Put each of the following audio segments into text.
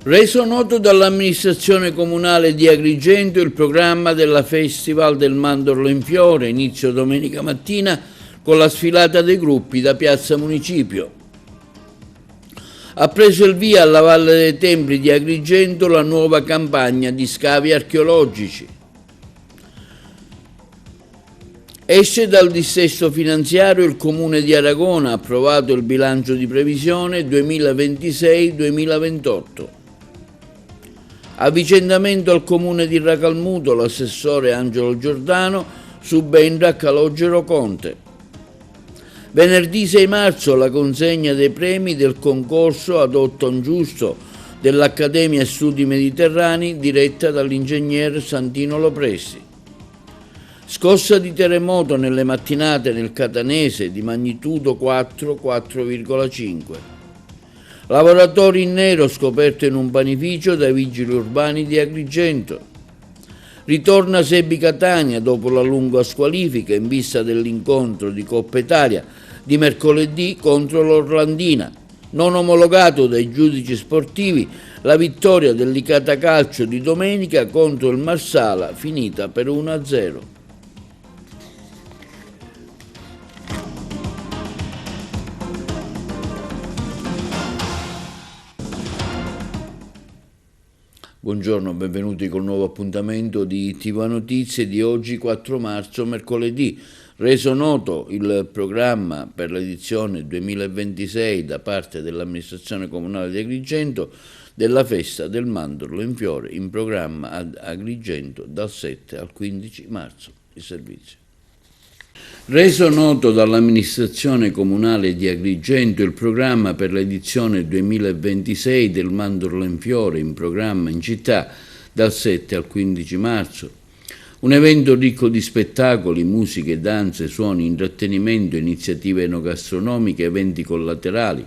Reso noto dall'amministrazione comunale di Agrigento il programma della Festival del Mandorlo in Fiore, inizio domenica mattina con la sfilata dei gruppi da Piazza Municipio. Ha preso il via alla Valle dei Templi di Agrigento la nuova campagna di scavi archeologici. Esce dal dissesto finanziario il Comune di Aragona, ha approvato il bilancio di previsione 2026-2028. Avvicendamento al Comune di Racalmuto, l'assessore Angelo Giordano subentra a Calogero Conte. Venerdì 6 marzo la consegna dei premi del concorso ad Otton Giusto dell'Accademia Studi Mediterranei diretta dall'ingegner Santino Lopresti. Scossa di terremoto nelle mattinate nel Catanese di magnitudo 4,5. Lavoratori in nero scoperto in un panificio dai vigili urbani di Agrigento. Ritorna Sebi Catania dopo la lunga squalifica in vista dell'incontro di Coppa Italia di mercoledì contro l'Orlandina. Non omologato dai giudici sportivi la vittoria del Licata Calcio di domenica contro il Marsala finita per 1-0. Buongiorno, benvenuti col nuovo appuntamento di TV Notizie di oggi 4 marzo, mercoledì. Reso noto il programma per l'edizione 2026 da parte dell'amministrazione comunale di Agrigento della festa del Mandorlo in Fiore, in programma ad Agrigento dal 7 al 15 marzo. Il servizio. Reso noto dall'amministrazione comunale di Agrigento il programma per l'edizione 2026 del Mandorlo in Fiore, in programma in città dal 7 al 15 marzo. Un evento ricco di spettacoli, musiche, danze, suoni, intrattenimento, iniziative enogastronomiche, eventi collaterali,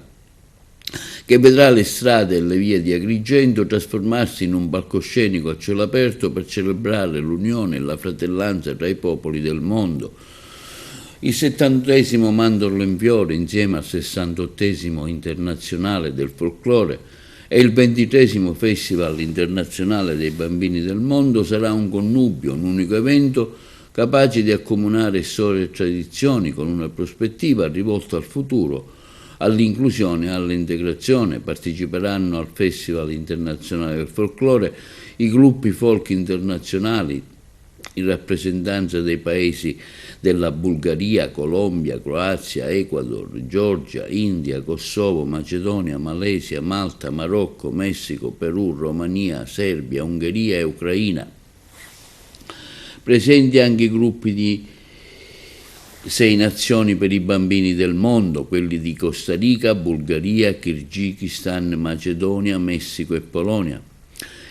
che vedrà le strade e le vie di Agrigento trasformarsi in un palcoscenico a cielo aperto per celebrare l'unione e la fratellanza tra i popoli del mondo. Il 70° Mandorlo in Fiore, insieme al 68° Internazionale del Folklore e il 23° Festival Internazionale dei Bambini del Mondo, sarà un connubio, un unico evento capace di accomunare storie e tradizioni con una prospettiva rivolta al futuro, all'inclusione e all'integrazione. Parteciperanno al Festival Internazionale del Folklore i gruppi folk internazionali in rappresentanza dei paesi della Bulgaria, Colombia, Croazia, Ecuador, Georgia, India, Kosovo, Macedonia, Malesia, Malta, Marocco, Messico, Perù, Romania, Serbia, Ungheria e Ucraina. Presenti anche i gruppi di 6 nazioni per i bambini del mondo, quelli di Costa Rica, Bulgaria, Kirghizistan, Macedonia, Messico e Polonia.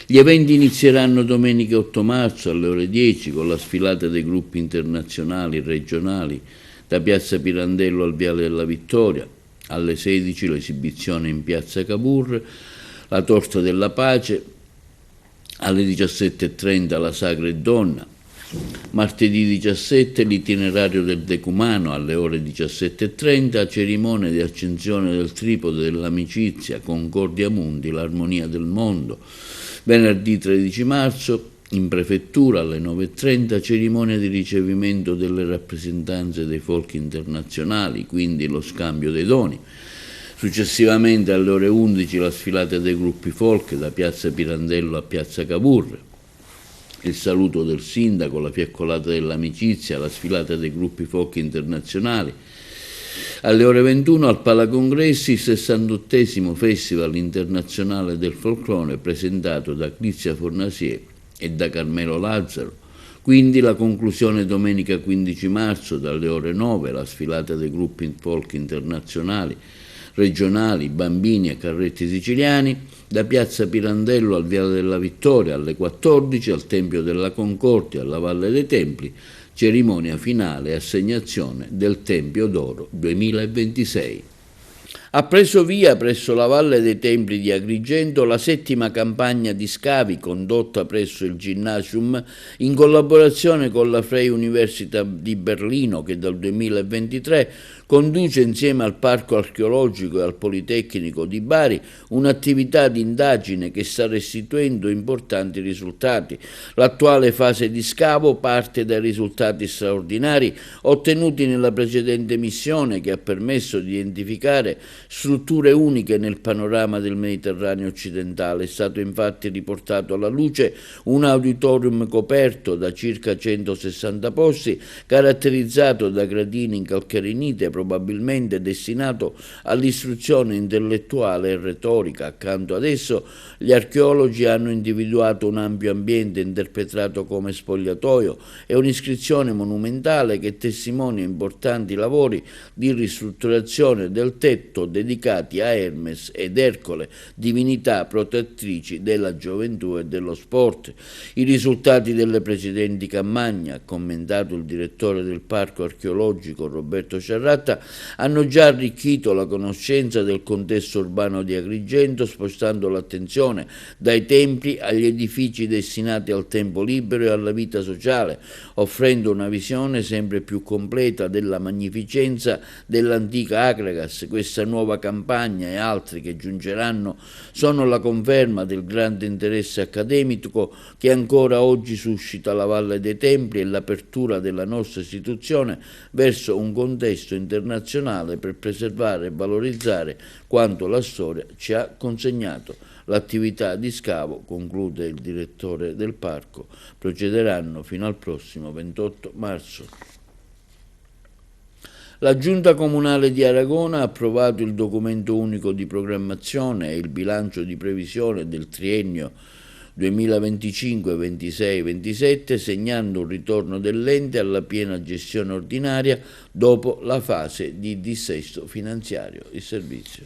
Gli eventi inizieranno domenica 8 marzo alle ore 10 con la sfilata dei gruppi internazionali e regionali da Piazza Pirandello al Viale della Vittoria, alle 16 l'esibizione in Piazza Cavour, la Torta della Pace, alle 17:30 la Sagra e Donna, martedì 17 l'itinerario del decumano alle ore 17:30, cerimonia di accensione del tripode dell'amicizia, Concordia Mundi, l'armonia del mondo. Venerdì 13 marzo, in prefettura alle 9:30, cerimonia di ricevimento delle rappresentanze dei folk internazionali, quindi lo scambio dei doni. Successivamente alle ore 11 la sfilata dei gruppi folk da Piazza Pirandello a Piazza Cavour, il saluto del sindaco, la fiaccolata dell'amicizia, la sfilata dei gruppi folk internazionali. Alle ore 21 al Palacongressi il 68° Festival Internazionale del Folklore presentato da Crizia Fornasier e da Carmelo Lazzaro. Quindi la conclusione domenica 15 marzo dalle ore 9, la sfilata dei gruppi folk internazionali, regionali, bambini e carretti siciliani, da Piazza Pirandello al Viale della Vittoria alle 14, al Tempio della Concordia, alla Valle dei Templi, cerimonia finale e assegnazione del Tempio d'Oro 2026. Ha preso via presso la Valle dei Templi di Agrigento la 7ª campagna di scavi condotta presso il Gymnasium in collaborazione con la Freie Universität di Berlino, che dal 2023 conduce insieme al Parco Archeologico e al Politecnico di Bari un'attività di indagine che sta restituendo importanti risultati. L'attuale fase di scavo parte dai risultati straordinari ottenuti nella precedente missione, che ha permesso di identificare strutture uniche nel panorama del Mediterraneo occidentale. È stato infatti riportato alla luce un auditorium coperto da circa 160 posti, caratterizzato da gradini in calcarenite, probabilmente destinato all'istruzione intellettuale e retorica. Accanto ad esso gli archeologi hanno individuato un ampio ambiente interpretato come spogliatoio e un'iscrizione monumentale che testimonia importanti lavori di ristrutturazione del tetto dedicati a Hermes ed Ercole, divinità protettrici della gioventù e dello sport. I risultati delle precedenti campagne, ha commentato il direttore del Parco Archeologico Roberto Ciarratta, hanno già arricchito la conoscenza del contesto urbano di Agrigento, spostando l'attenzione dai templi agli edifici destinati al tempo libero e alla vita sociale, offrendo una visione sempre più completa della magnificenza dell'antica Akragas. Questa nuova campagna e altre che giungeranno sono la conferma del grande interesse accademico che ancora oggi suscita la Valle dei Templi e l'apertura della nostra istituzione verso un contesto internazionale per preservare e valorizzare quanto la storia ci ha consegnato. L'attività di scavo, conclude il direttore del parco, procederanno fino al prossimo 28 marzo. La Giunta Comunale di Aragona ha approvato il documento unico di programmazione e il bilancio di previsione del triennio 2025-26-27, segnando un ritorno dell'ente alla piena gestione ordinaria dopo la fase di dissesto finanziario. Il servizio.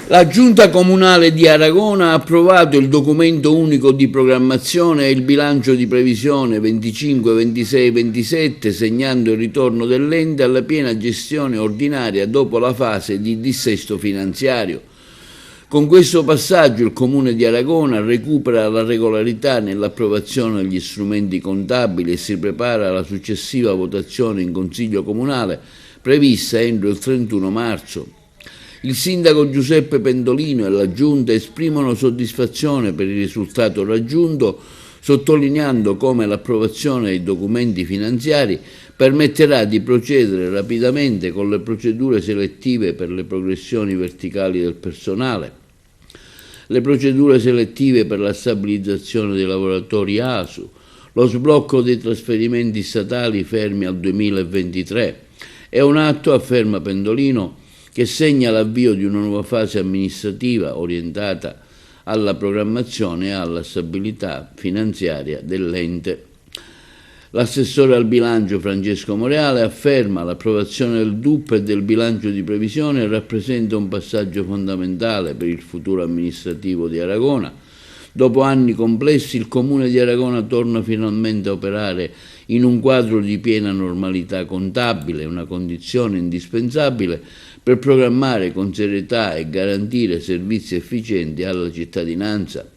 La Giunta Comunale di Aragona ha approvato il documento unico di programmazione e il bilancio di previsione 25-26-27, segnando il ritorno dell'ente alla piena gestione ordinaria dopo la fase di dissesto finanziario. Con questo passaggio il Comune di Aragona recupera la regolarità nell'approvazione degli strumenti contabili e si prepara alla successiva votazione in Consiglio Comunale, prevista entro il 31 marzo. Il sindaco Giuseppe Pendolino e la Giunta esprimono soddisfazione per il risultato raggiunto, sottolineando come l'approvazione dei documenti finanziari permetterà di procedere rapidamente con le procedure selettive per le progressioni verticali del personale, le procedure selettive per la stabilizzazione dei lavoratori ASU, lo sblocco dei trasferimenti statali fermi al 2023. È un atto, afferma Pendolino, che segna l'avvio di una nuova fase amministrativa orientata alla programmazione e alla stabilità finanziaria dell'ente. L'assessore al bilancio Francesco Moreale afferma: l'approvazione del DUP e del bilancio di previsione rappresenta un passaggio fondamentale per il futuro amministrativo di Aragona. Dopo anni complessi, il Comune di Aragona torna finalmente a operare in un quadro di piena normalità contabile, una condizione indispensabile per programmare con serietà e garantire servizi efficienti alla cittadinanza.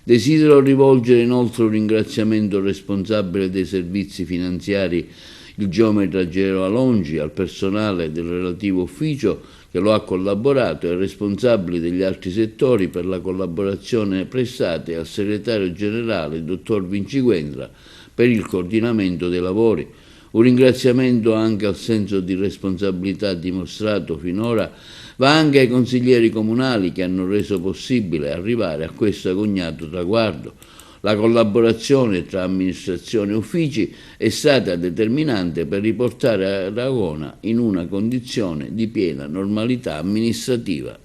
Desidero rivolgere inoltre un ringraziamento al responsabile dei servizi finanziari, il geometra Gero Alongi, al personale del relativo ufficio che lo ha collaborato e ai responsabili degli altri settori per la collaborazione prestata e al segretario generale, il dottor Vinci Guendra, per il coordinamento dei lavori. Un ringraziamento anche al senso di responsabilità dimostrato finora va anche ai consiglieri comunali che hanno reso possibile arrivare a questo agognato traguardo. La collaborazione tra amministrazione e uffici è stata determinante per riportare Aragona in una condizione di piena normalità amministrativa.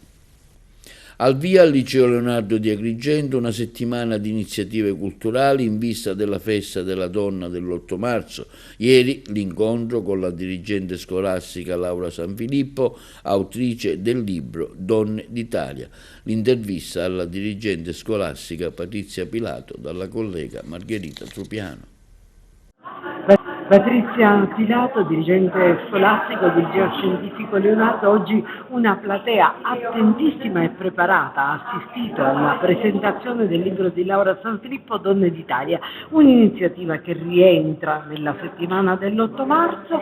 Al via al Liceo Leonardo di Agrigento una settimana di iniziative culturali in vista della festa della donna dell'8 marzo. Ieri l'incontro con la dirigente scolastica Laura Sanfilippo, autrice del libro Donne d'Italia. L'intervista alla dirigente scolastica Patrizia Pilato dalla collega Margherita Trupiano. Patrizia Filato, dirigente scolastico del Liceo Scientifico Leonardo. Oggi una platea attentissima e preparata ha assistito alla presentazione del libro di Laura San Filippo, Donne d'Italia, un'iniziativa che rientra nella settimana dell'8 marzo.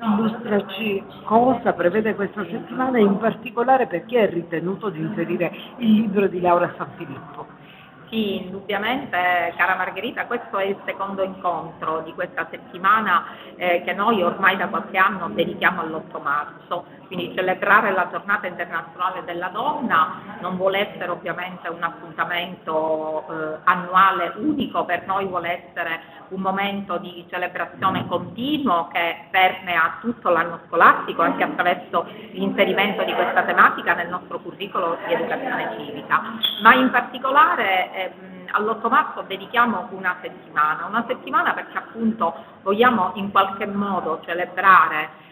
Illustraci cosa prevede questa settimana e in particolare perché è ritenuto di inserire il libro di Laura San Filippo. Sì, indubbiamente, cara Margherita, questo è il secondo incontro di questa settimana che noi ormai da qualche anno dedichiamo all'8 marzo, quindi celebrare la giornata internazionale della donna non vuole essere ovviamente un appuntamento annuale unico, per noi vuole essere un momento di celebrazione continuo che permea tutto l'anno scolastico anche attraverso l'inserimento di questa tematica nel nostro curriculum di educazione civica, ma in particolare all'8 marzo dedichiamo una settimana perché appunto vogliamo in qualche modo celebrare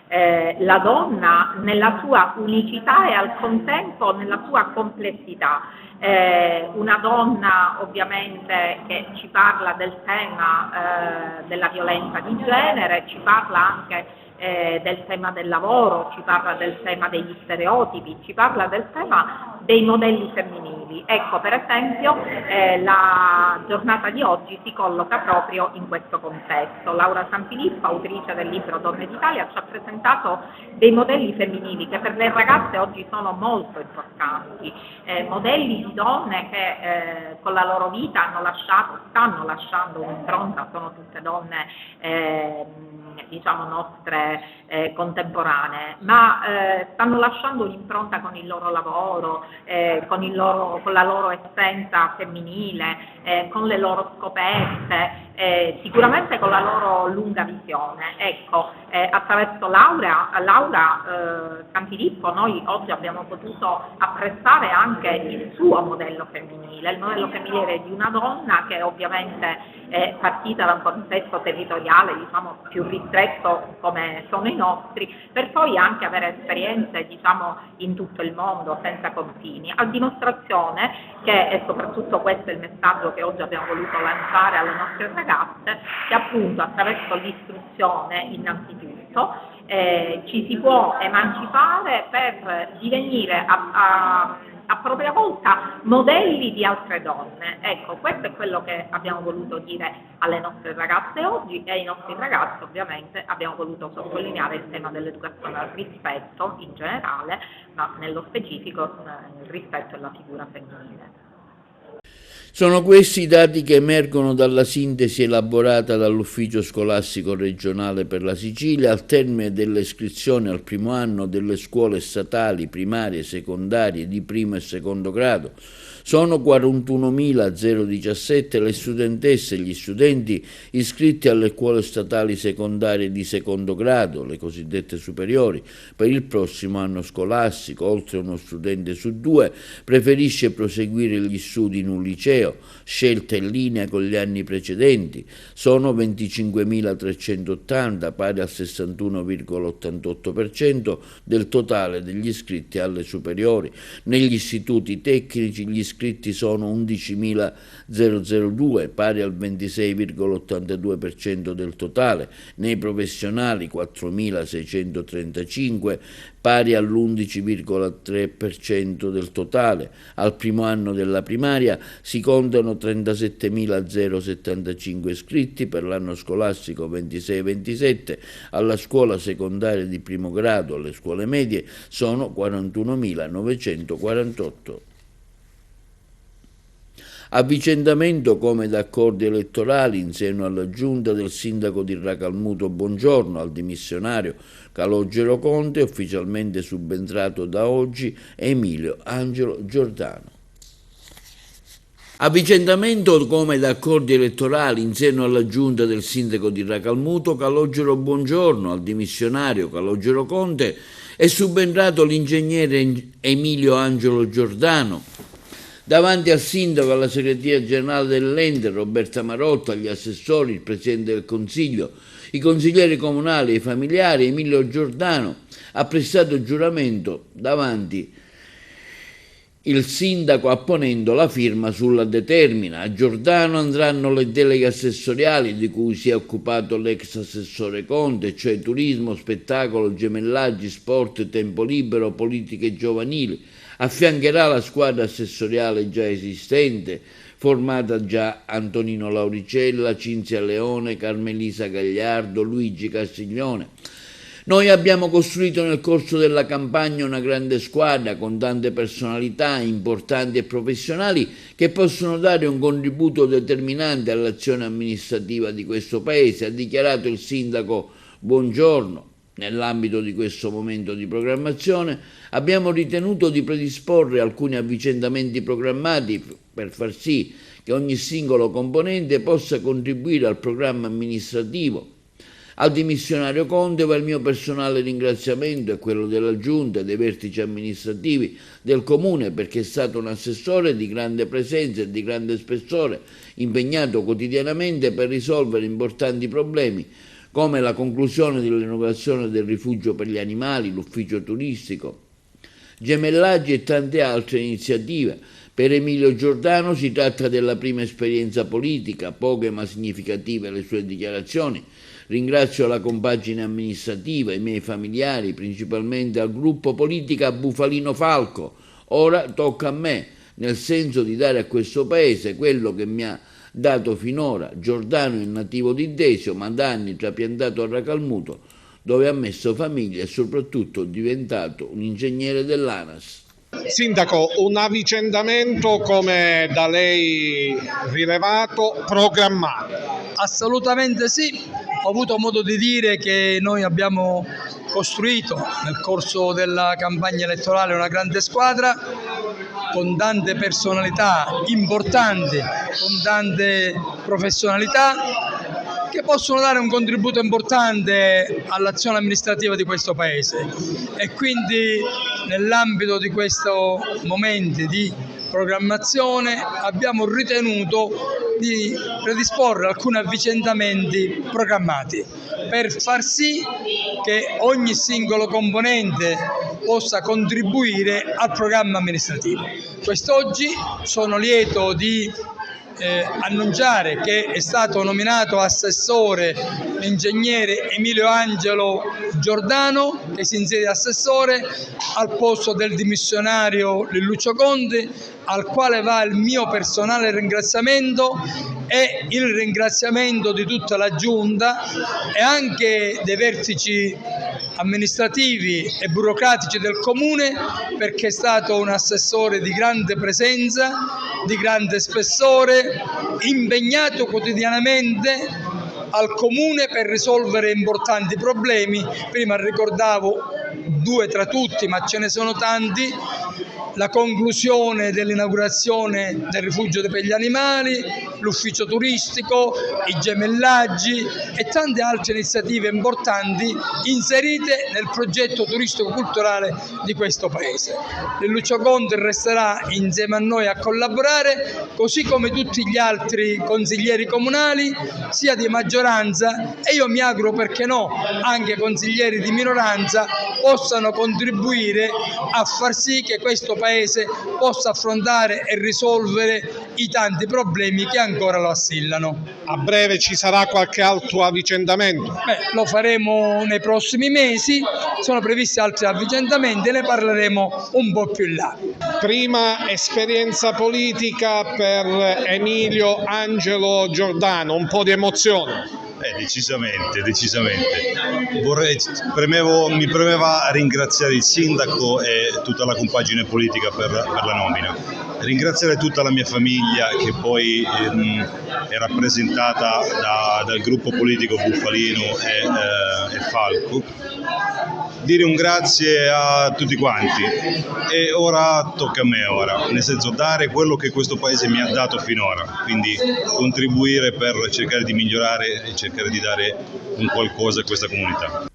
la donna nella sua unicità e al contempo nella sua complessità. Una donna ovviamente che ci parla del tema della violenza di genere, ci parla anche del tema del lavoro, ci parla del tema degli stereotipi, ci parla del tema dei modelli femminili. Ecco, per esempio, la giornata di oggi si colloca proprio in questo contesto. Laura San Filippo, autrice del libro Donne d'Italia, ci ha presentato dei modelli femminili che per le ragazze oggi sono molto importanti, modelli di donne che con la loro vita stanno lasciando un'impronta, sono tutte donne diciamo nostre contemporanee, ma stanno lasciando un'impronta con il loro lavoro, con la loro essenza femminile, con le loro scoperte, sicuramente con la loro lunga visione. Ecco, attraverso Laura San Filippo noi oggi abbiamo potuto apprezzare anche il suo modello femminile, il modello femminile di una donna che ovviamente è partita da un contesto territoriale diciamo più ristretto come sono i nostri, per poi anche avere esperienze diciamo in tutto il mondo senza confini, a dimostrazione che, e soprattutto questo è il messaggio che oggi abbiamo voluto lanciare alle nostre ragazze, che appunto attraverso l'istruzione innanzitutto ci si può emancipare per divenire a propria volta modelli di altre donne. Ecco, questo è quello che abbiamo voluto dire alle nostre ragazze oggi e ai nostri ragazzi. Ovviamente abbiamo voluto sottolineare il tema dell'educazione al rispetto in generale, ma nello specifico il rispetto alla figura femminile. Sono questi i dati che emergono dalla sintesi elaborata dall'Ufficio Scolastico Regionale per la Sicilia al termine delle iscrizioni al primo anno delle scuole statali primarie e secondarie di primo e secondo grado. Sono 41.017 le studentesse e gli studenti iscritti alle scuole statali secondarie di secondo grado, le cosiddette superiori, per il prossimo anno scolastico. Oltre uno studente su due preferisce proseguire gli studi in un liceo, scelta in linea con gli anni precedenti. Sono 25.380, pari al 61,88% del totale degli iscritti alle superiori. Negli istituti tecnici gli iscritti sono 11.002, pari al 26,82% del totale, nei professionali 4.635, pari all'11,3% del totale. Al primo anno della primaria si contano 37.075 iscritti per l'anno scolastico 26-27, alla scuola secondaria di primo grado, alle scuole medie sono 41.948. Avvicendamento come da accordi elettorali in seno alla giunta del sindaco di Racalmuto Bongiorno al dimissionario Calogero Conte, ufficialmente subentrato da oggi Emilio Angelo Giordano. Avvicendamento come da accordi elettorali in seno alla giunta del sindaco di Racalmuto Calogero Bongiorno al dimissionario Calogero Conte è subentrato l'ingegnere Emilio Angelo Giordano. Davanti al sindaco, alla segreteria generale dell'ente, Roberta Marotta, agli assessori, il presidente del Consiglio, i consiglieri comunali e i familiari, Emilio Giordano ha prestato giuramento davanti il sindaco apponendo la firma sulla determina. A Giordano andranno le deleghe assessoriali di cui si è occupato l'ex assessore Conte, cioè turismo, spettacolo, gemellaggi, sport, tempo libero, politiche giovanili. Affiancherà la squadra assessoriale già esistente, formata già Antonino Lauricella, Cinzia Leone, Carmelisa Gagliardo, Luigi Castiglione. Noi abbiamo costruito nel corso della campagna una grande squadra con tante personalità importanti e professionali che possono dare un contributo determinante all'azione amministrativa di questo Paese, ha dichiarato il sindaco Buongiorno. Nell'ambito di questo momento di programmazione abbiamo ritenuto di predisporre alcuni avvicendamenti programmati per far sì che ogni singolo componente possa contribuire al programma amministrativo. Al dimissionario Conte va il mio personale ringraziamento e quello della Giunta e dei vertici amministrativi del Comune, perché è stato un assessore di grande presenza e di grande spessore, impegnato quotidianamente per risolvere importanti problemi come la conclusione dell'inaugurazione del rifugio per gli animali, l'ufficio turistico, gemellaggi e tante altre iniziative. Per Emilio Giordano si tratta della prima esperienza politica, poche ma significative le sue dichiarazioni. Ringrazio la compagine amministrativa, i miei familiari, principalmente al gruppo Politica Bufalino Falco. Ora tocca a me, nel senso di dare a questo Paese quello che mi ha dato finora. Giordano è nativo di Desio, ma da anni trapiantato a Racalmuto, dove ha messo famiglia e soprattutto è diventato un ingegnere dell'ANAS. Sindaco, un avvicendamento come da lei rilevato, programmato? Assolutamente sì, ho avuto modo di dire che noi abbiamo costruito nel corso della campagna elettorale una grande squadra con tante personalità importanti, con tante professionalità che possono dare un contributo importante all'azione amministrativa di questo Paese, e quindi nell'ambito di questo momento di programmazione abbiamo ritenuto di predisporre alcuni avvicendamenti programmati per far sì che ogni singolo componente possa contribuire al programma amministrativo. Quest'oggi sono lieto di annunciare che è stato nominato assessore l'ingegnere Emilio Angelo Giordano, che si insede assessore al posto del dimissionario Lilluccio Conte, al quale va il mio personale ringraziamento e il ringraziamento di tutta la Giunta e anche dei vertici amministrativi e burocratici del Comune, perché è stato un assessore di grande presenza, di grande spessore, impegnato quotidianamente al Comune per risolvere importanti problemi. Prima ricordavo due tra tutti, ma ce ne sono tanti: la conclusione dell'inaugurazione del rifugio per gli animali, l'ufficio turistico, i gemellaggi e tante altre iniziative importanti inserite nel progetto turistico-culturale di questo Paese. Lilluccio Conte resterà insieme a noi a collaborare, così come tutti gli altri consiglieri comunali, sia di maggioranza e io mi auguro, perché no, anche consiglieri di minoranza, possano contribuire a far sì che questo Paese possa affrontare e risolvere i tanti problemi che ancora lo assillano. A breve ci sarà qualche altro avvicendamento? Lo faremo nei prossimi mesi, sono previsti altri avvicendamenti e ne parleremo un po' più in là. Prima esperienza politica per Emilio Angelo Giordano, un po' di emozione. Decisamente. Mi premeva ringraziare il sindaco e tutta la compagine politica per la nomina. Ringraziare tutta la mia famiglia, che poi è rappresentata dal gruppo politico Bufalino e Falco. Dire un grazie a tutti quanti, e ora tocca a me, nel senso dare quello che questo Paese mi ha dato finora, quindi contribuire per cercare di migliorare e cercare di dare un qualcosa a questa comunità.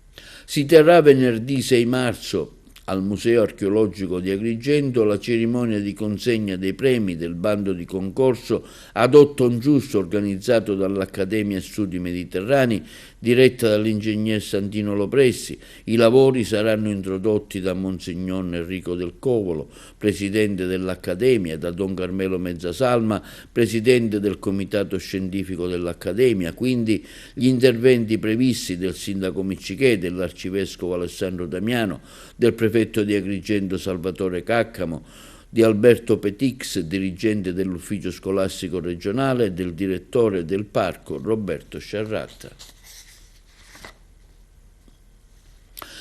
Si terrà venerdì 6 marzo al Museo Archeologico di Agrigento la cerimonia di consegna dei premi del bando di concorso ad Otton Giusto organizzato dall'Accademia Studi Mediterranei diretta dall'ingegner Santino Lopressi. I lavori saranno introdotti da Monsignor Enrico del Covolo, presidente dell'Accademia, e da Don Carmelo Mezzasalma, presidente del Comitato Scientifico dell'Accademia. Quindi gli interventi previsti del sindaco Miccichè, dell'arcivescovo Alessandro Damiano, del prefetto di Agrigento Salvatore Caccamo, di Alberto Petix, dirigente dell'ufficio scolastico regionale, e del direttore del parco Roberto Sciarratta.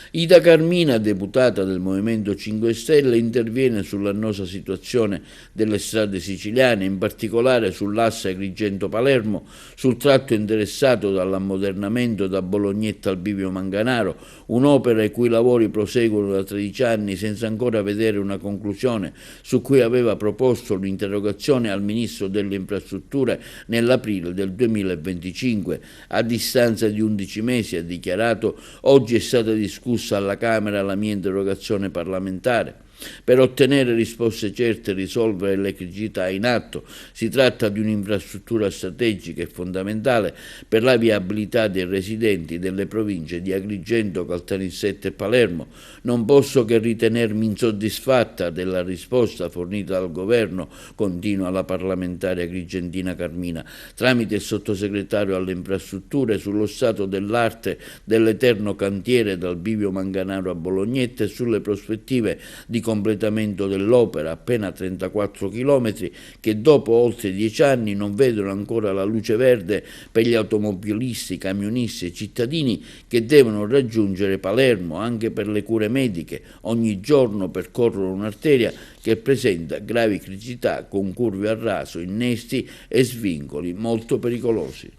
Ida Carmina, deputata del Movimento 5 Stelle, interviene sull'annosa situazione delle strade siciliane, in particolare sull'asse Agrigento-Palermo, sul tratto interessato dall'ammodernamento da Bolognetta al Bivio Manganaro, un'opera i cui lavori proseguono da 13 anni senza ancora vedere una conclusione, su cui aveva proposto un'interrogazione al Ministro delle Infrastrutture nell'aprile del 2025. A distanza di 11 mesi, ha dichiarato, oggi è stata discussa alla Camera la mia interrogazione parlamentare. Per ottenere risposte certe e risolvere le criticità in atto, si tratta di un'infrastruttura strategica e fondamentale per la viabilità dei residenti delle province di Agrigento, Caltanissetta e Palermo. Non posso che ritenermi insoddisfatta della risposta fornita dal governo, continua la parlamentare agrigentina Carmina, tramite il sottosegretario alle infrastrutture, sullo stato dell'arte dell'eterno cantiere dal Bivio Manganaro a Bolognetta e sulle prospettive di completamento dell'opera, appena 34 chilometri, che dopo oltre 10 anni non vedono ancora la luce verde per gli automobilisti, camionisti e cittadini che devono raggiungere Palermo anche per le cure mediche. Ogni giorno percorrono un'arteria che presenta gravi criticità con curve a raso, innesti e svincoli molto pericolosi.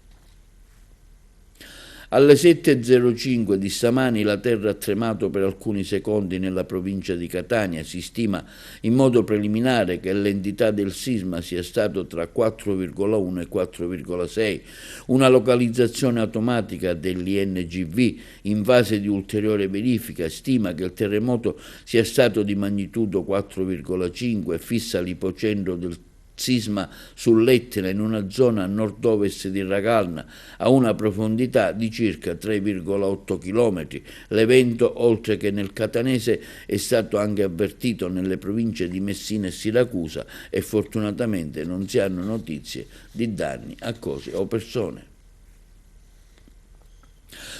Alle 7.05 di stamani la terra ha tremato per alcuni secondi nella provincia di Catania. Si stima in modo preliminare che l'entità del sisma sia stato tra 4,1 e 4,6. Una localizzazione automatica dell'INGV in fase di ulteriore verifica stima che il terremoto sia stato di magnitudo 4,5 e fissa l'ipocentro del sisma sull'Etna in una zona a nord-ovest di Ragalna a una profondità di circa 3,8 km. L'evento, oltre che nel catanese, è stato anche avvertito nelle province di Messina e Siracusa e fortunatamente non si hanno notizie di danni a cose o persone.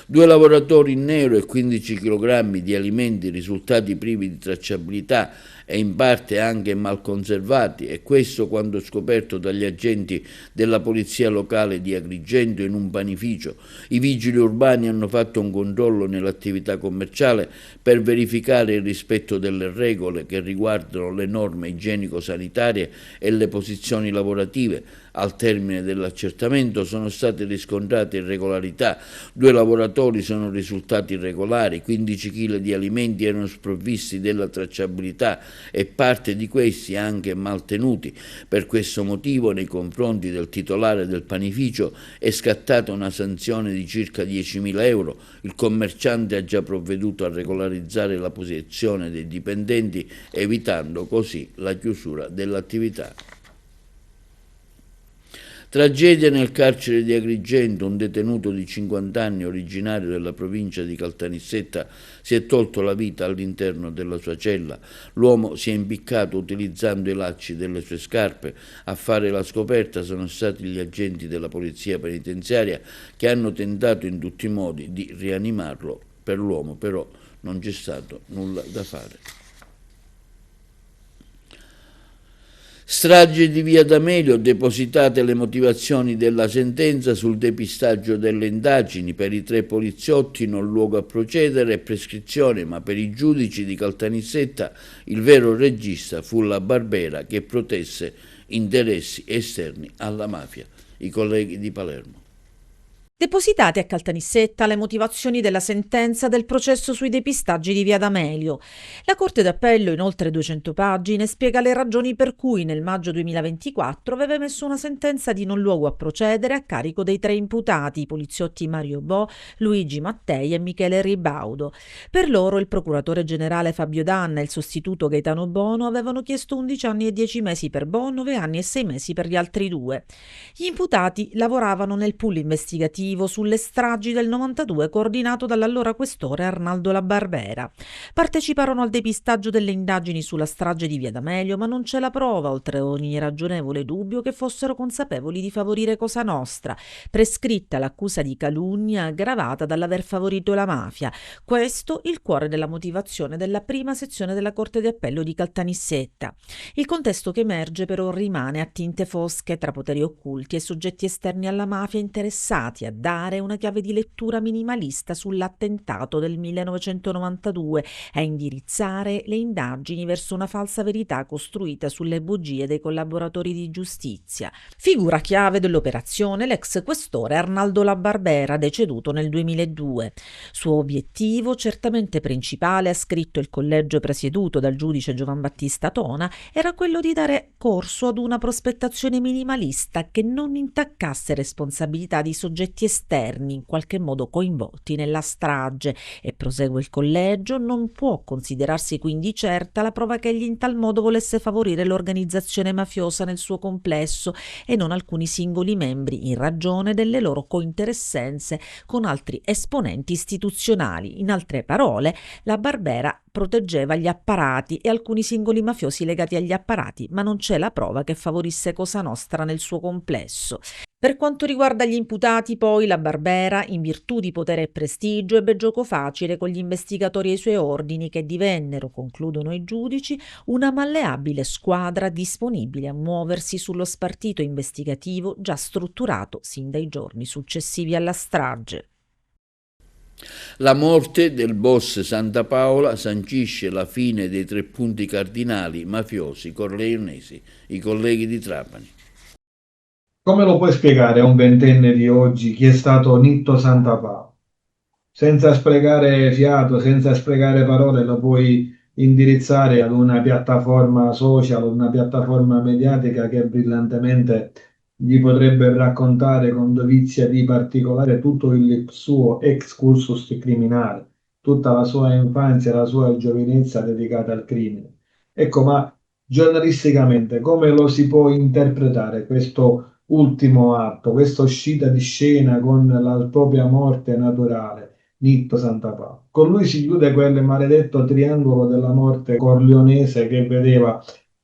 2 lavoratori in nero e 15 kg di alimenti risultati privi di tracciabilità e in parte anche mal conservati, e questo quando scoperto dagli agenti della polizia locale di Agrigento in un panificio. I vigili urbani hanno fatto un controllo nell'attività commerciale per verificare il rispetto delle regole che riguardano le norme igienico-sanitarie e le posizioni lavorative. Al termine dell'accertamento sono state riscontrate irregolarità. 2 lavoratori sono risultati irregolari, 15 kg di alimenti erano sprovvisti della tracciabilità e parte di questi anche mal tenuti. Per questo motivo nei confronti del titolare del panificio è scattata una sanzione di circa 10.000 euro. Il commerciante ha già provveduto a regolarizzare la posizione dei dipendenti, evitando così la chiusura dell'attività. Tragedia nel carcere di Agrigento. Un detenuto di 50 anni, originario della provincia di Caltanissetta, si è tolto la vita all'interno della sua cella. L'uomo si è impiccato utilizzando i lacci delle sue scarpe. A fare la scoperta sono stati gli agenti della polizia penitenziaria che hanno tentato in tutti i modi di rianimarlo. Per l'uomo però non c'è stato nulla da fare. Strage di Via D'Amelio, depositate le motivazioni della sentenza sul depistaggio delle indagini. Per i 3 poliziotti non luogo a procedere e prescrizione, ma per i giudici di Caltanissetta il vero regista fu la Barbera che protesse interessi esterni alla mafia. I colleghi di Palermo. Depositate a Caltanissetta le motivazioni della sentenza del processo sui depistaggi di Via D'Amelio. La Corte d'Appello, in oltre 200 pagine, spiega le ragioni per cui nel maggio 2024 aveva emesso una sentenza di non luogo a procedere a carico dei 3 imputati, i poliziotti Mario Bo, Luigi Mattei e Michele Ribaudo. Per loro il procuratore generale Fabio Danna e il sostituto Gaetano Bono avevano chiesto 11 anni e 10 mesi per Bo, 9 anni e 6 mesi per gli altri 2. Gli imputati lavoravano nel pool investigativo sulle stragi del 92 coordinato dall'allora questore Arnaldo La Barbera. Parteciparono al depistaggio delle indagini sulla strage di Via D'Amelio, ma non c'è la prova, oltre ogni ragionevole dubbio, che fossero consapevoli di favorire Cosa Nostra, prescritta l'accusa di calunnia aggravata dall'aver favorito la mafia. Questo il cuore della motivazione della prima sezione della Corte d'Appello di Caltanissetta. Il contesto che emerge però rimane a tinte fosche tra poteri occulti e soggetti esterni alla mafia interessati a dare una chiave di lettura minimalista sull'attentato del 1992, a indirizzare le indagini verso una falsa verità costruita sulle bugie dei collaboratori di giustizia. Figura chiave dell'operazione l'ex questore Arnaldo La Barbera, deceduto nel 2002. Suo obiettivo, certamente principale, ha scritto il collegio presieduto dal giudice Giovan Battista Tona, era quello di dare corso ad una prospettazione minimalista che non intaccasse responsabilità di soggetti esterni in qualche modo coinvolti nella strage, e prosegue il collegio, non può considerarsi quindi certa la prova che egli in tal modo volesse favorire l'organizzazione mafiosa nel suo complesso e non alcuni singoli membri in ragione delle loro cointeressenze con altri esponenti istituzionali. In altre parole, La Barbera proteggeva gli apparati e alcuni singoli mafiosi legati agli apparati, ma non c'è la prova che favorisse Cosa Nostra nel suo complesso. Per quanto riguarda gli imputati, poi, La Barbera, in virtù di potere e prestigio, ebbe gioco facile con gli investigatori e i suoi ordini, che divennero, concludono i giudici, una malleabile squadra disponibile a muoversi sullo spartito investigativo già strutturato sin dai giorni successivi alla strage. La morte del boss Santa Paola sancisce la fine dei 3 punti cardinali mafiosi corleonesi, i colleghi di Trapani. Come lo puoi spiegare a un ventenne di oggi chi è stato Nitto Santapaola? Senza sprecare fiato, senza sprecare parole, lo puoi indirizzare ad una piattaforma social, una piattaforma mediatica che brillantemente gli potrebbe raccontare con dovizia di particolare tutto il suo excursus criminale, tutta la sua infanzia, la sua giovinezza dedicata al crimine. Ecco, ma giornalisticamente come lo si può interpretare questo ultimo atto, questa uscita di scena con la propria morte naturale, Nitto Santapaola? Con lui si chiude quel maledetto triangolo della morte corleonese che vedeva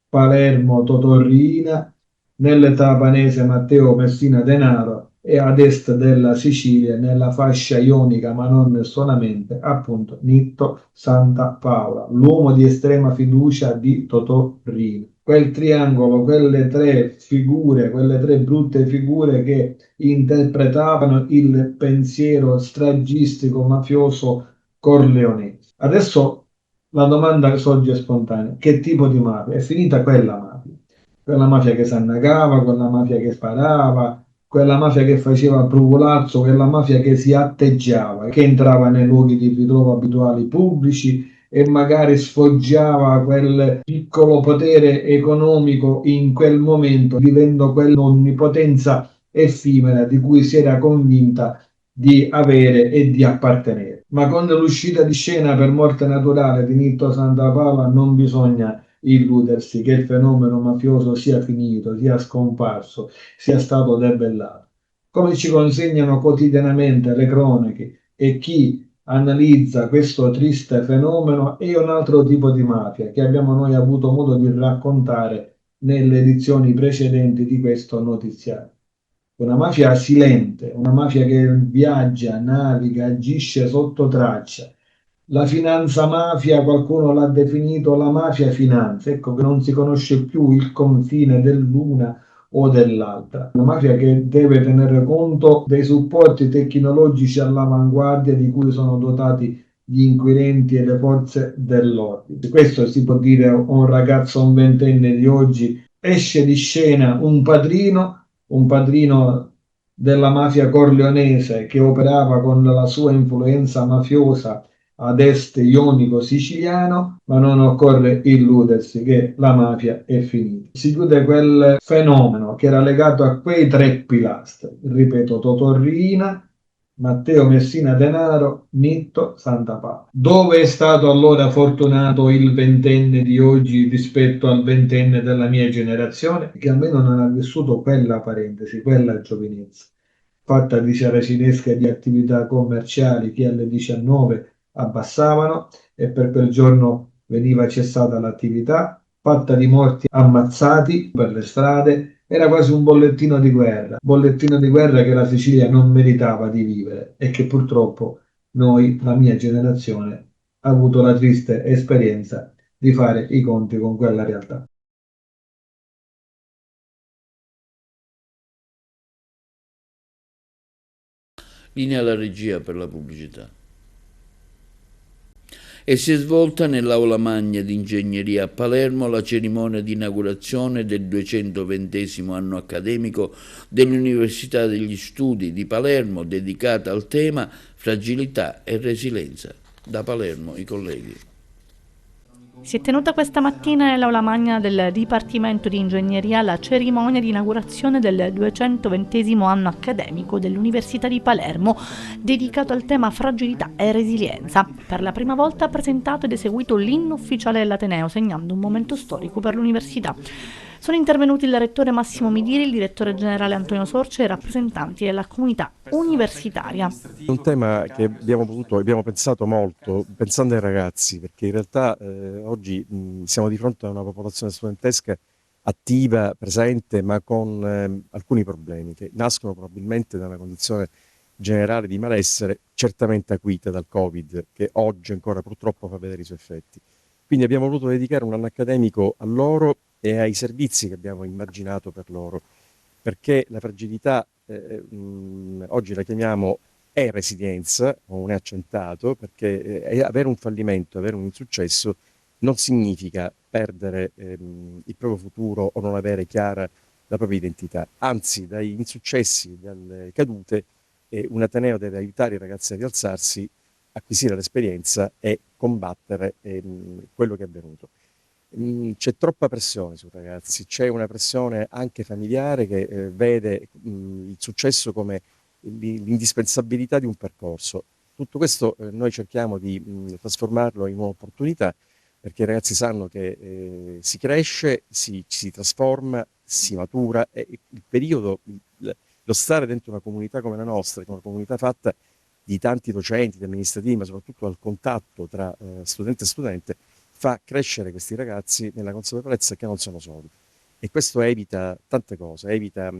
Palermo Totò Riina, nel trapanese Matteo Messina Denaro e ad est della Sicilia, nella fascia ionica ma non solamente, appunto Nitto Santapaola, l'uomo di estrema fiducia di Totò Riina. Quel triangolo, quelle 3 figure, quelle 3 brutte figure che interpretavano il pensiero stragistico mafioso corleonese. Adesso la domanda sorge spontanea: che tipo di mafia? È finita quella mafia? Quella mafia che si annegava, quella mafia che sparava, quella mafia che faceva pruvulazzo, quella mafia che si atteggiava, che entrava nei luoghi di ritrovo abituali pubblici e magari sfoggiava quel piccolo potere economico in quel momento, vivendo quell'onnipotenza effimera di cui si era convinta di avere e di appartenere. Ma con l'uscita di scena per morte naturale di Nitto Santapaola non bisogna illudersi che il fenomeno mafioso sia finito, sia scomparso, sia stato debellato. Come ci consegnano quotidianamente le cronache e chi analizza questo triste fenomeno, è un altro tipo di mafia che abbiamo noi avuto modo di raccontare nelle edizioni precedenti di questo notiziario. Una mafia silente, una mafia che viaggia, naviga, agisce sotto traccia. La finanza mafia, qualcuno l'ha definito la mafia finanza, ecco che non si conosce più il confine dell'una o dell'altra. Una mafia che deve tenere conto dei supporti tecnologici all'avanguardia di cui sono dotati gli inquirenti e le forze dell'ordine. Questo si può dire a un ragazzo, a un ventenne di oggi. Esce di scena un padrino della mafia corleonese che operava con la sua influenza mafiosa ad est ionico-siciliano, ma non occorre illudersi che la mafia è finita. Si chiude quel fenomeno che era legato a quei tre pilastri, ripeto, Totò Riina, Matteo Messina Denaro, Nitto Santapà. Dove è stato allora fortunato il ventenne di oggi rispetto al ventenne della mia generazione, che almeno non ha vissuto quella parentesi, quella giovinezza, fatta di saracinesche e di attività commerciali che alle 19 abbassavano e per quel giorno veniva cessata l'attività, fatta di morti ammazzati per le strade. Era quasi un bollettino di guerra che la Sicilia non meritava di vivere e che purtroppo noi, la mia generazione, ha avuto la triste esperienza di fare i conti con quella realtà. Linea alla regia per la pubblicità. E si è svolta nell'Aula Magna di Ingegneria a Palermo la cerimonia di inaugurazione del 220° anno accademico dell'Università degli Studi di Palermo, dedicata al tema fragilità e resilienza. Da Palermo i colleghi. Si è tenuta questa mattina nell'Aula Magna del Dipartimento di Ingegneria la cerimonia di inaugurazione del 220° anno accademico dell'Università di Palermo, dedicato al tema fragilità e resilienza. Per la prima volta ha presentato ed eseguito l'inno ufficiale dell'Ateneo, segnando un momento storico per l'università. Sono intervenuti il rettore Massimo Midiri, il direttore generale Antonio Sorce e rappresentanti della comunità universitaria. È un tema che abbiamo pensato molto, pensando ai ragazzi, perché in realtà oggi siamo di fronte a una popolazione studentesca attiva, presente, ma con alcuni problemi che nascono probabilmente da una condizione generale di malessere, certamente acuita dal Covid, che oggi ancora purtroppo fa vedere i suoi effetti. Quindi abbiamo voluto dedicare un anno accademico a loro e ai servizi che abbiamo immaginato per loro, perché la fragilità, oggi la chiamiamo resilienza, o un accentato, perché avere un fallimento, avere un insuccesso non significa perdere il proprio futuro o non avere chiara la propria identità. Anzi, dagli insuccessi, dalle cadute, un ateneo deve aiutare i ragazzi a rialzarsi, acquisire l'esperienza e combattere quello che è avvenuto. C'è troppa pressione sui ragazzi, c'è una pressione anche familiare che vede il successo come l'indispensabilità di un percorso. Tutto questo noi cerchiamo di trasformarlo in un'opportunità, perché i ragazzi sanno che si cresce, si trasforma, si matura e il periodo, lo stare dentro una comunità come la nostra, che è una comunità fatta di tanti docenti, di amministrativi, ma soprattutto al contatto tra studente e studente, fa crescere questi ragazzi nella consapevolezza che non sono soli. E questo evita tante cose, evita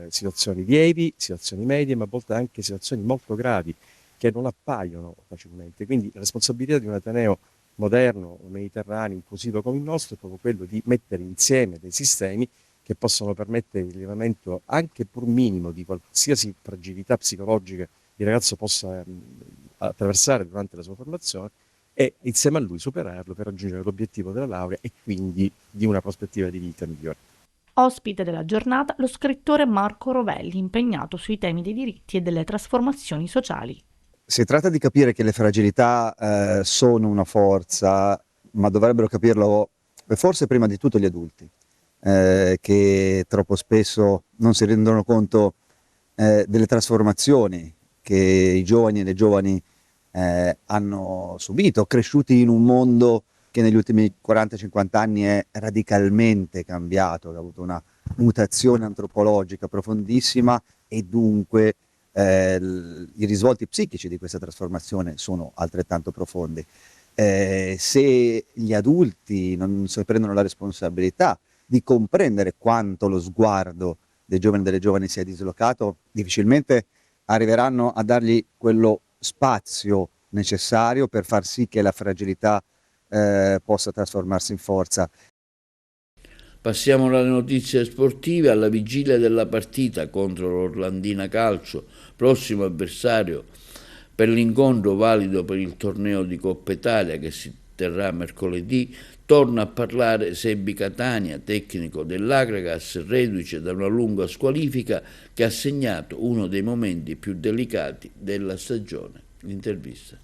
situazioni lievi, situazioni medie, ma a volte anche situazioni molto gravi che non appaiono facilmente. Quindi la responsabilità di un ateneo moderno, mediterraneo, inclusivo come il nostro, è proprio quello di mettere insieme dei sistemi che possono permettere il rilevamento anche pur minimo di qualsiasi fragilità psicologica il ragazzo possa attraversare durante la sua formazione e insieme a lui superarlo per raggiungere l'obiettivo della laurea e quindi di una prospettiva di vita migliore. Ospite della giornata lo scrittore Marco Rovelli, impegnato sui temi dei diritti e delle trasformazioni sociali. Si tratta di capire che le fragilità sono una forza, ma dovrebbero capirlo forse prima di tutto gli adulti, che troppo spesso non si rendono conto delle trasformazioni che i giovani e le giovani hanno subito, cresciuti in un mondo che negli ultimi 40-50 anni è radicalmente cambiato, ha avuto una mutazione antropologica profondissima e dunque i risvolti psichici di questa trasformazione sono altrettanto profondi. Se gli adulti non si prendono la responsabilità di comprendere quanto lo sguardo dei giovani e delle giovani sia dislocato, difficilmente arriveranno a dargli quello spazio necessario per far sì che la fragilità possa trasformarsi in forza. Passiamo alle notizie sportive. Alla vigilia della partita contro l'Orlandina Calcio, prossimo avversario per l'incontro valido per il torneo di Coppa Italia che si terrà mercoledì, torna a parlare Sebbi Catania, tecnico dell'Agragas, reduce da una lunga squalifica che ha segnato uno dei momenti più delicati della stagione. L'intervista.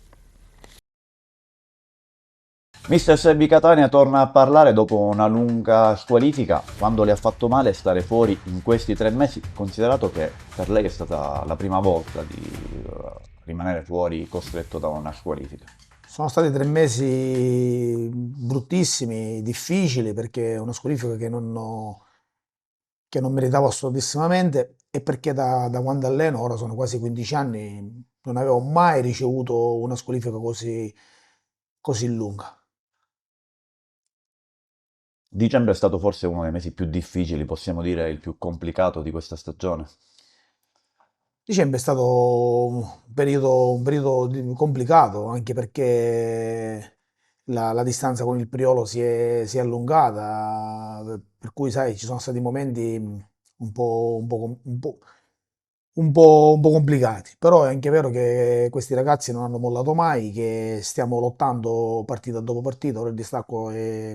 Mister Sebbi Catania torna a parlare dopo una lunga squalifica. Quando le ha fatto male stare fuori in questi 3 mesi, considerato che per lei è stata la prima volta di rimanere fuori costretto da una squalifica? Sono stati 3 mesi bruttissimi, difficili, perché è una squalifica che non meritavo assolutissimamente, e perché da quando alleno, ora sono quasi 15 anni, non avevo mai ricevuto una squalifica così lunga. Dicembre è stato forse uno dei mesi più difficili, possiamo dire il più complicato di questa stagione. Dicembre è stato un periodo complicato, anche perché la distanza con il Priolo si è allungata, per cui sai, ci sono stati momenti un po' complicati, però è anche vero che questi ragazzi non hanno mollato mai, che stiamo lottando partita dopo partita, ora il distacco è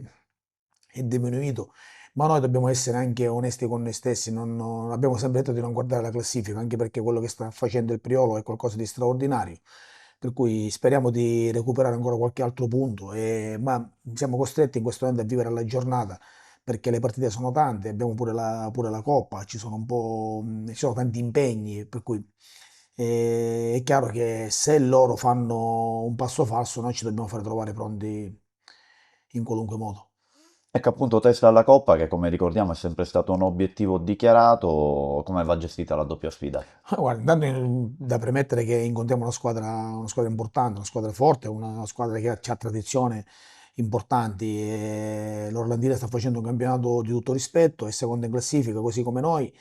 diminuito, ma noi dobbiamo essere anche onesti con noi stessi, abbiamo sempre detto di non guardare la classifica, anche perché quello che sta facendo il Priolo è qualcosa di straordinario, per cui speriamo di recuperare ancora qualche altro punto, ma siamo costretti in questo momento a vivere alla giornata, perché le partite sono tante, abbiamo pure la Coppa, ci sono tanti impegni, per cui è chiaro che se loro fanno un passo falso noi ci dobbiamo fare trovare pronti in qualunque modo. Ecco appunto testa alla Coppa, che come ricordiamo è sempre stato un obiettivo dichiarato. Come va gestita la doppia sfida? Guarda, intanto da premettere che incontriamo una squadra importante, una squadra forte, una squadra che ha tradizioni importanti. L'Orlandina sta facendo un campionato di tutto rispetto, è seconda in classifica, così come noi.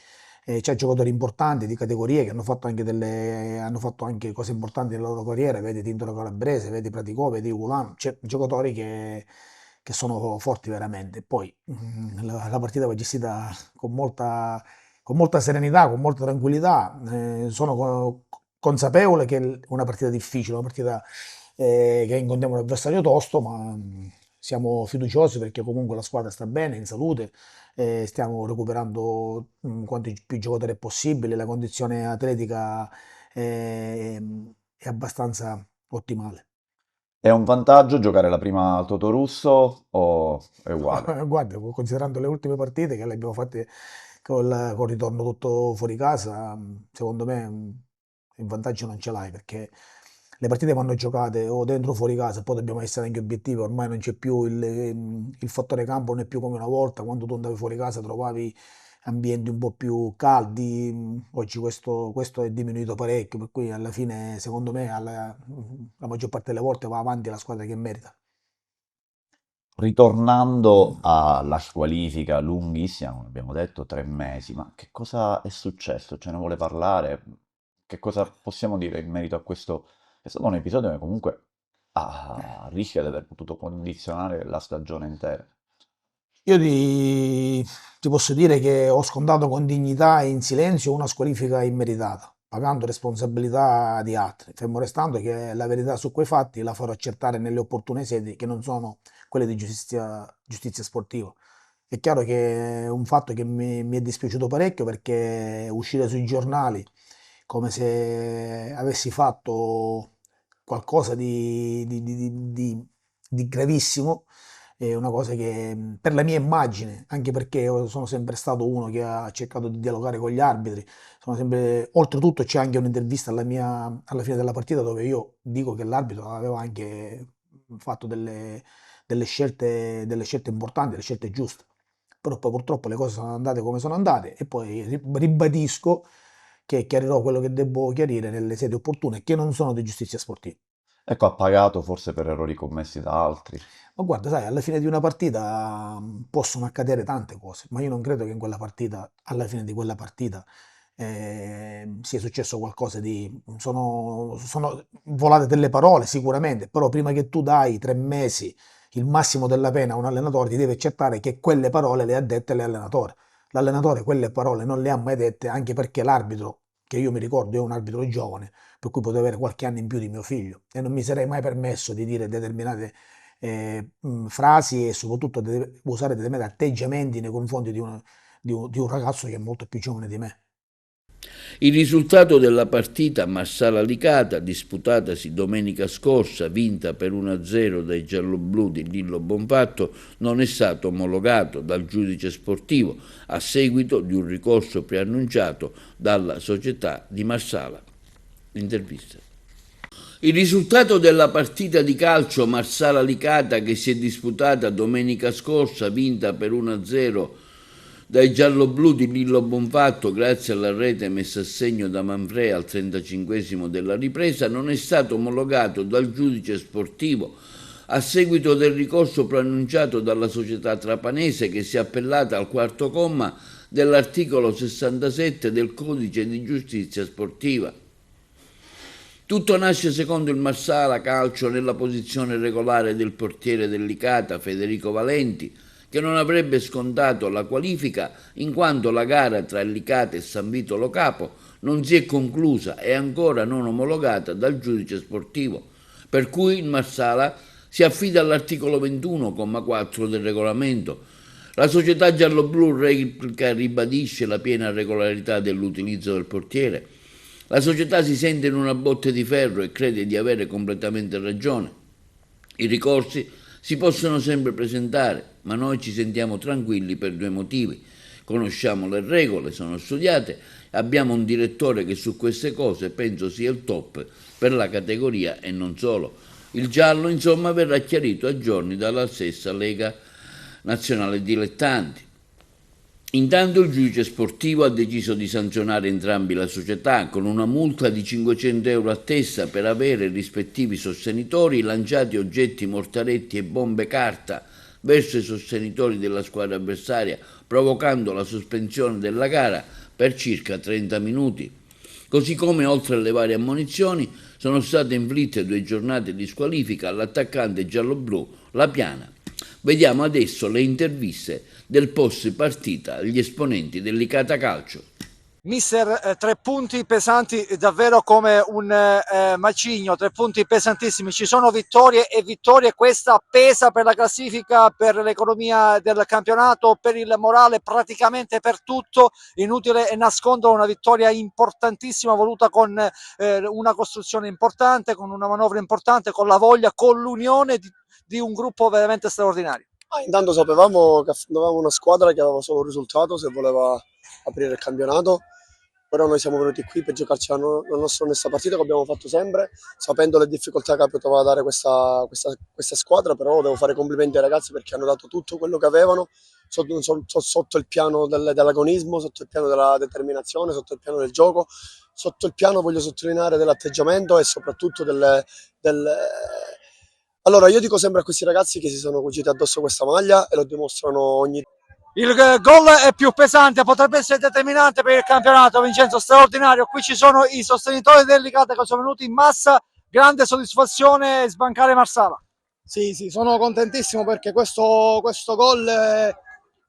C'ha giocatori importanti di categorie che hanno fatto anche cose importanti nella loro carriera, vedi Tintolo Calabrese, vedi Praticò, vedi Ugulano, c'è giocatori che sono forti veramente. Poi la partita va gestita con molta serenità, con molta tranquillità. Sono consapevole che è una partita difficile, una partita che incontriamo un avversario tosto, ma siamo fiduciosi perché comunque la squadra sta bene, in salute, stiamo recuperando quanti più giocatori è possibile, la condizione atletica è abbastanza ottimale. È un vantaggio giocare la prima al Totorusso o è uguale? Guarda, considerando le ultime partite che le abbiamo fatte col ritorno tutto fuori casa, secondo me il vantaggio non ce l'hai, perché le partite vanno giocate o dentro o fuori casa, poi dobbiamo essere anche obiettivi, ormai non c'è più il fattore campo, non è più come una volta, quando tu andavi fuori casa trovavi ambienti un po' più caldi, oggi questo è diminuito parecchio, per cui alla fine secondo me la maggior parte delle volte va avanti la squadra che merita. Ritornando alla squalifica lunghissima, come abbiamo detto, 3 mesi, ma che cosa è successo? Ce ne vuole parlare? Che cosa possiamo dire in merito a questo? È stato un episodio che comunque rischia di aver potuto condizionare la stagione intera. Io ti posso dire che ho scontato con dignità e in silenzio una squalifica immeritata, pagando responsabilità di altri, fermo restando che la verità su quei fatti la farò accertare nelle opportune sedi, che non sono quelle di giustizia sportiva. È chiaro che è un fatto che mi è dispiaciuto parecchio, perché uscire sui giornali come se avessi fatto qualcosa di gravissimo è una cosa che per la mia immagine, anche perché io sono sempre stato uno che ha cercato di dialogare con gli arbitri, oltretutto c'è anche un'intervista alla fine della partita dove io dico che l'arbitro aveva anche fatto delle scelte importanti, delle scelte giuste. Però poi purtroppo le cose sono andate come sono andate, e poi ribadisco che chiarirò quello che devo chiarire nelle sedi opportune, che non sono di giustizia sportiva. Ecco, ha pagato forse per errori commessi da altri. Ma guarda, sai, alla fine di una partita possono accadere tante cose, ma io non credo che in quella partita, alla fine di quella partita, sia successo qualcosa di... Sono volate delle parole sicuramente, però prima che tu dai 3 mesi, il massimo della pena a un allenatore, ti devi accettare che quelle parole le ha dette l'allenatore. L'allenatore quelle parole non le ha mai dette, anche perché l'arbitro, che io mi ricordo, è un arbitro giovane, per cui poteva avere qualche anno in più di mio figlio, e non mi sarei mai permesso di dire determinate frasi e soprattutto usare determinati atteggiamenti nei confronti di un ragazzo che è molto più giovane di me. Il risultato della partita Marsala-Licata, disputatasi domenica scorsa, vinta per 1-0 dai gialloblu di Lillo Bonfatto, non è stato omologato dal giudice sportivo a seguito di un ricorso preannunciato dalla società di Marsala. L'intervista. Il risultato della partita di calcio Marsala-Licata, che si è disputata domenica scorsa, vinta per 1-0 dai gialloblu di Lillo Bonfatto grazie alla rete messa a segno da Manfrea al 35esimo della ripresa, non è stato omologato dal giudice sportivo a seguito del ricorso preannunciato dalla società trapanese, che si è appellata al quarto comma dell'articolo 67 del Codice di Giustizia Sportiva. Tutto nasce secondo il Marsala Calcio nella posizione regolare del portiere del Licata, Federico Valenti, che non avrebbe scontato la qualifica in quanto la gara tra il Licata e San Vito Lo Capo non si è conclusa e ancora non omologata dal giudice sportivo, per cui il Marsala si affida all'articolo 21,4 del regolamento. La società gialloblu replica e ribadisce la piena regolarità dell'utilizzo del portiere. La società si sente in una botte di ferro e crede di avere completamente ragione. I ricorsi si possono sempre presentare, ma noi ci sentiamo tranquilli per due motivi. Conosciamo le regole, sono studiate, abbiamo un direttore che su queste cose penso sia il top per la categoria e non solo. Il giallo, insomma, verrà chiarito a giorni dalla stessa Lega Nazionale Dilettanti. Intanto il giudice sportivo ha deciso di sanzionare entrambi la società con una multa di 500 euro a testa per avere i rispettivi sostenitori lanciati oggetti mortaretti e bombe carta verso i sostenitori della squadra avversaria, provocando la sospensione della gara per circa 30 minuti. Così come, oltre alle varie ammonizioni, sono state inflitte 2 giornate di squalifica all'attaccante gialloblu La Piana. Vediamo adesso le interviste del post partita agli esponenti del Licata Calcio. Mister, 3 punti pesanti davvero come un macigno, 3 punti pesantissimi, ci sono vittorie e vittorie, questa pesa per la classifica, per l'economia del campionato, per il morale, praticamente per tutto. Inutile nascondere, una vittoria importantissima voluta con una costruzione importante, con una manovra importante, con la voglia, con l'unione di un gruppo veramente straordinario. Intanto sapevamo che affrontavamo una squadra che aveva solo un risultato se voleva aprire il campionato, però noi siamo venuti qui per giocarci la nostra onesta partita che abbiamo fatto sempre, sapendo le difficoltà che poteva dare questa squadra, però devo fare complimenti ai ragazzi perché hanno dato tutto quello che avevano sotto il piano dell'agonismo, sotto il piano della determinazione, sotto il piano del gioco, sotto il piano, voglio sottolineare, dell'atteggiamento e soprattutto Allora, io dico sempre a questi ragazzi che si sono cuciti addosso questa maglia e lo dimostrano ogni... Il gol è più pesante, potrebbe essere determinante per il campionato, Vincenzo, straordinario. Qui ci sono i sostenitori del Licata che sono venuti in massa, grande soddisfazione sbancare Marsala. Sì, sono contentissimo perché questo gol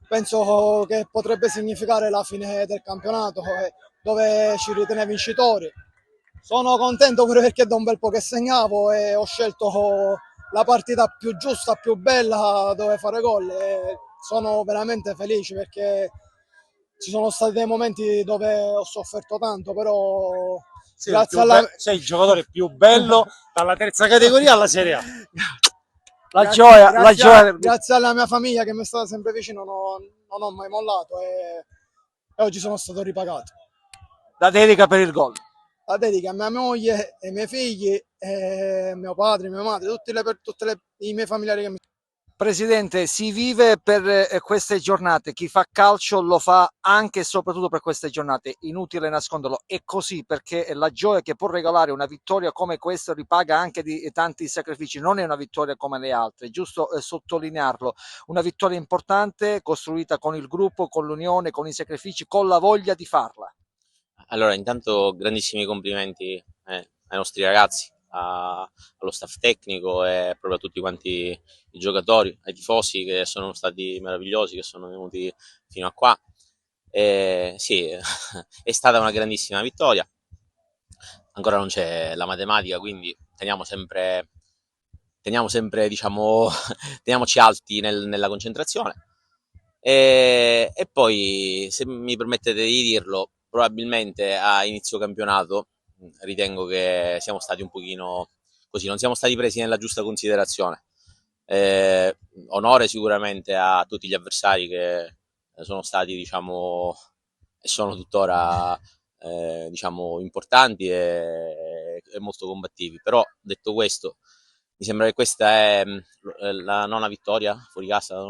penso che potrebbe significare la fine del campionato, dove ci ritiene vincitori. Sono contento pure perché da un bel po' che segnavo e ho scelto la partita più giusta, più bella dove fare gol. Sono veramente felice perché ci sono stati dei momenti dove ho sofferto tanto, però sì, sei il giocatore più bello dalla terza categoria alla Serie A. La gioia. Grazie alla mia famiglia che mi è stata sempre vicino, non ho mai mollato e oggi sono stato ripagato. La dedica per il gol. La dedica a mia moglie, ai miei figli, mio padre, mia madre, tutti i miei familiari che mi... Presidente, si vive per queste giornate, chi fa calcio lo fa anche e soprattutto per queste giornate, inutile nasconderlo, è così perché la gioia che può regalare una vittoria come questa ripaga anche di tanti sacrifici, non è una vittoria come le altre, è giusto sottolinearlo, una vittoria importante costruita con il gruppo, con l'unione, con i sacrifici, con la voglia di farla. Allora, intanto grandissimi complimenti ai nostri ragazzi, allo staff tecnico e proprio a tutti quanti i giocatori, ai tifosi che sono stati meravigliosi, che sono venuti fino a qua. Sì, è stata una grandissima vittoria. Ancora non c'è la matematica, quindi teniamo sempre teniamo sempre, diciamo, teniamoci alti nella concentrazione. E poi, se mi permettete di dirlo, probabilmente a inizio campionato ritengo che siamo stati un pochino così, non siamo stati presi nella giusta considerazione. Onore sicuramente a tutti gli avversari che sono stati, diciamo, e sono tuttora diciamo, importanti e molto combattivi. Però, detto questo, mi sembra che questa è la nona vittoria fuori casa,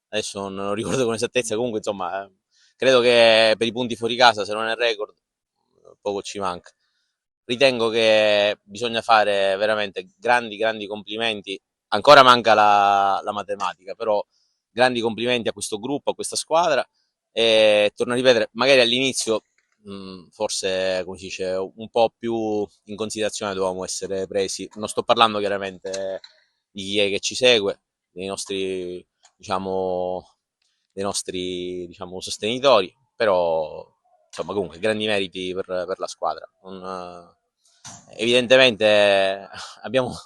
adesso non ricordo con esattezza, comunque insomma credo che per i punti fuori casa, se non è il record, poco ci manca. Ritengo che bisogna fare veramente grandi complimenti, ancora manca la matematica, però grandi complimenti a questo gruppo, a questa squadra, e torno a ripetere, magari all'inizio forse, come si dice, un po' più in considerazione dovevamo essere presi. Non sto parlando chiaramente di chi è che ci segue, dei nostri sostenitori, però insomma comunque grandi meriti per la squadra. Evidentemente abbiamo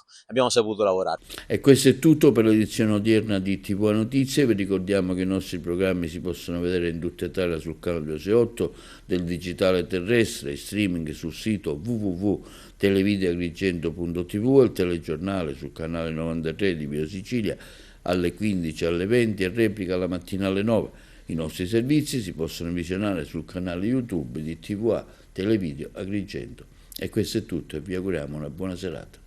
saputo lavorare. E questo è tutto per l'edizione odierna di TV Notizie. Vi ricordiamo che i nostri programmi si possono vedere in tutta Italia sul canale 268 del digitale terrestre, streaming sul sito www.televideoagrigento.tv e il telegiornale sul canale 93 di Via Sicilia alle 15 alle 20 e replica la mattina alle 9. I nostri servizi si possono visionare sul canale YouTube di TVA Televideo Agrigento. E questo è tutto e vi auguriamo una buona serata.